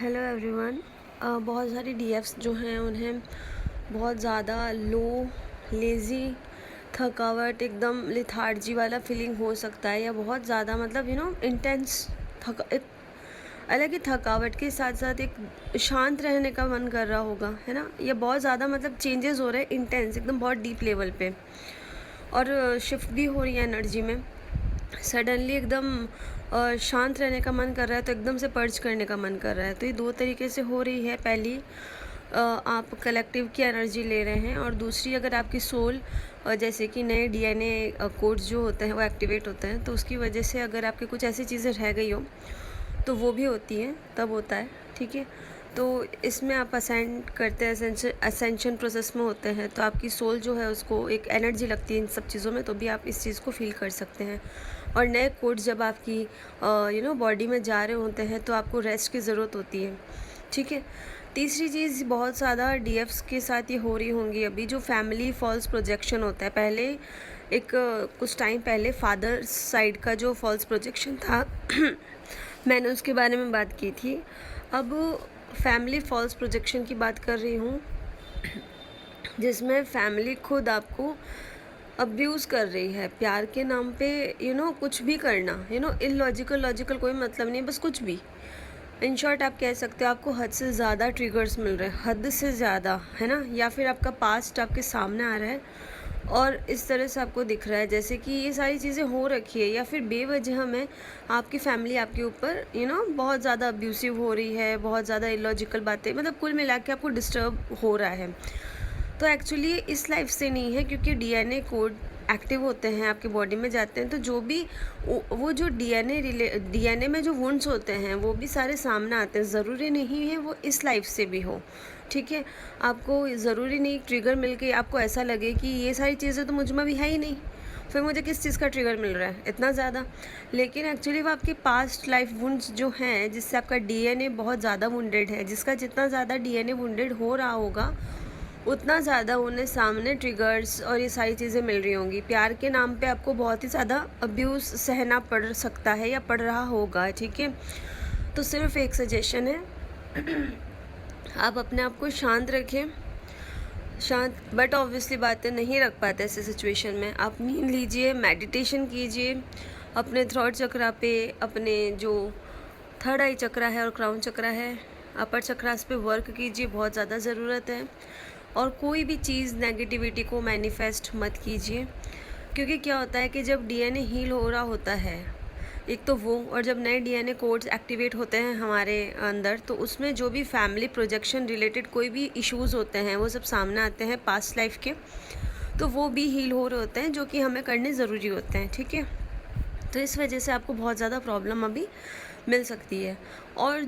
Hello everyone. बहुत सारी डीएफ्स जो हैं उन्हें बहुत ज़्यादा लेज़ी, थकावट, एकदम लिथार्जी वाला फीलिंग हो सकता है, या बहुत ज़्यादा मतलब इंटेंस एक अलग ही थकावट के साथ साथ एक शांत रहने का मन कर रहा होगा, है ना। ये बहुत ज़्यादा मतलब चेंजेस हो रहे हैं, इंटेंस एकदम बहुत डीप लेवल पे, और शिफ्ट भी हो रही है एनर्जी में। सडनली एकदम शांत रहने का मन कर रहा है तो एकदम से पर्च करने का मन कर रहा है। तो ये दो तरीके से हो रही है। पहली, आप कलेक्टिव की एनर्जी ले रहे हैं, और दूसरी, अगर आपकी सोल जैसे कि नए डीएनए कोड्स जो होते हैं वो एक्टिवेट होते हैं, तो उसकी वजह से अगर आपकी कुछ ऐसी चीज़ें रह गई हो तो वो भी होती हैं, तब होता है। ठीक है, तो इसमें आप असेंड करते हैं, असेंशन प्रोसेस में होते हैं, तो आपकी सोल जो है उसको एक एनर्जी लगती है इन सब चीज़ों में, तो भी आप इस चीज़ को फील कर सकते हैं। और नए कोड्स जब आपकी बॉडी में जा रहे होते हैं तो आपको रेस्ट की ज़रूरत होती है। ठीक है, तीसरी चीज़, बहुत ज़्यादा डीएफ्स के साथ ये हो रही होंगी अभी, जो फैमिली फॉल्स प्रोजेक्शन होता है। पहले एक कुछ टाइम पहले फादर साइड का जो फॉल्स प्रोजेक्शन था मैंने उसके बारे में बात की थी। अब फैमिली फॉल्स प्रोजेक्शन की बात कर रही हूँ, जिसमें फैमिली खुद आपको अब्यूज़ कर रही है प्यार के नाम पे। कुछ भी करना, इलॉजिकल कोई मतलब नहीं, बस कुछ भी। इन शॉर्ट आप कह सकते हो आपको हद से ज़्यादा ट्रिगर्स मिल रहे हैं, हद से ज़्यादा, है ना। या फिर आपका पास्ट आपके सामने आ रहा है और इस तरह से आपको दिख रहा है जैसे कि ये सारी चीज़ें हो रखी है, या फिर बेवजह में आपकी फैमिली आपके ऊपर बहुत ज़्यादा अब्यूसिव हो रही है, बहुत ज़्यादा इलॉजिकल बातें, मतलब कुल मिला के आपको डिस्टर्ब हो रहा है। तो एक्चुअली इस लाइफ से नहीं है, क्योंकि डीएनए कोड एक्टिव होते हैं, आपकी बॉडी में जाते हैं, तो जो भी वो जो डीएनए में जो वुंड्स होते हैं वो भी सारे सामने आते हैं। ज़रूरी नहीं है वो इस लाइफ से भी हो। ठीक है, आपको ज़रूरी नहीं ट्रिगर मिल के आपको ऐसा लगे कि ये सारी चीज़ें तो मुझ में भी है ही नहीं, फिर मुझे किस चीज़ का ट्रिगर मिल रहा है इतना ज़्यादा। लेकिन एक्चुअली वो आपके पास्ट लाइफ वुंड्स जो हैं, जिससे आपका डीएनए बहुत ज़्यादा वुंडेड है, जिसका जितना ज़्यादा डीएनए वुंडेड हो रहा होगा उतना ज़्यादा उन्हें सामने ट्रिगर्स और ये सारी चीज़ें मिल रही होंगी। प्यार के नाम पे आपको बहुत ही ज़्यादा अब्यूज़ सहना पड़ सकता है या पड़ रहा होगा। ठीक है, तो सिर्फ एक सजेशन है, आप अपने आप को शांत रखें। शांत, बट ऑब्वियसली बातें नहीं रख पाते ऐसे सिचुएशन में। आप नींद लीजिए, मेडिटेशन कीजिए, अपने थ्रोट चक्रा पे, अपने जो थर्ड आई चक्रा है और क्राउन चक्रा है, अपर चक्रास पे वर्क कीजिए, बहुत ज़्यादा ज़रूरत है। और कोई भी चीज़ नेगेटिविटी को मैनिफेस्ट मत कीजिए, क्योंकि क्या होता है कि जब डीएनए हील हो रहा होता है, एक तो वो, और जब नए डीएनए कोड्स एक्टिवेट होते हैं हमारे अंदर, तो उसमें जो भी फैमिली प्रोजेक्शन रिलेटेड कोई भी इश्यूज़ होते हैं वो सब सामने आते हैं पास्ट लाइफ के, तो वो भी हील हो रहे होते हैं, जो कि हमें करने ज़रूरी होते हैं। ठीक है, तो इस वजह से आपको बहुत ज़्यादा प्रॉब्लम अभी मिल सकती है। और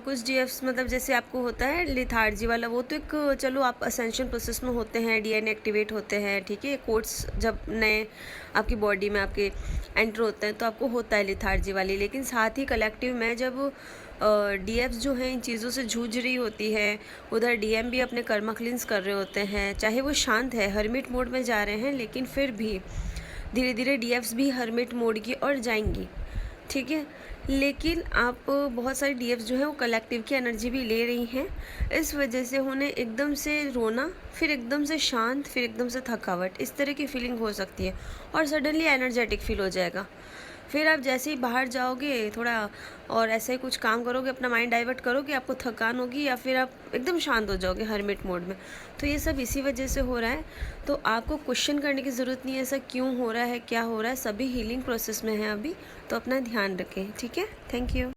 कुछ डीएफ्स मतलब जैसे आपको होता है लिथार्जी वाला, वो तो एक चलो आप असेंशन प्रोसेस में होते हैं, डीएनए एक्टिवेट होते हैं, ठीक है, कोड्स जब नए आपकी बॉडी में आपके एंटर होते हैं तो आपको होता है लिथार्जी वाली। लेकिन साथ ही कलेक्टिव में जब डीएफ्स जो हैं इन चीज़ों से जूझ रही होती है, उधर डीएम भी अपने कर्मा क्लींस कर रहे होते हैं, चाहे वो शांत है, हर्मिट मोड में जा रहे हैं, लेकिन फिर भी धीरे धीरे डीएफ्स भी हर्मिट मोड की ओर जाएंगी। ठीक है, लेकिन आप बहुत सारी डीएफ्स जो है वो कलेक्टिव की एनर्जी भी ले रही हैं, इस वजह से उन्हें एकदम से रोना, फिर एकदम से शांत, फिर एकदम से थकावट, इस तरह की फीलिंग हो सकती है, और सडनली एनर्जेटिक फील हो जाएगा। फिर आप जैसे ही बाहर जाओगे थोड़ा और ऐसे ही कुछ काम करोगे, अपना माइंड डाइवर्ट करोगे, आपको थकान होगी, या फिर आप एकदम शांत हो जाओगे हर्मिट मोड में। तो ये सब इसी वजह से हो रहा है। तो आपको क्वेश्चन करने की ज़रूरत नहीं है ऐसा क्यों हो रहा है, क्या हो रहा है, सभी हीलिंग प्रोसेस में है अभी, तो अपना ध्यान रखें। ठीक है, थैंक यू।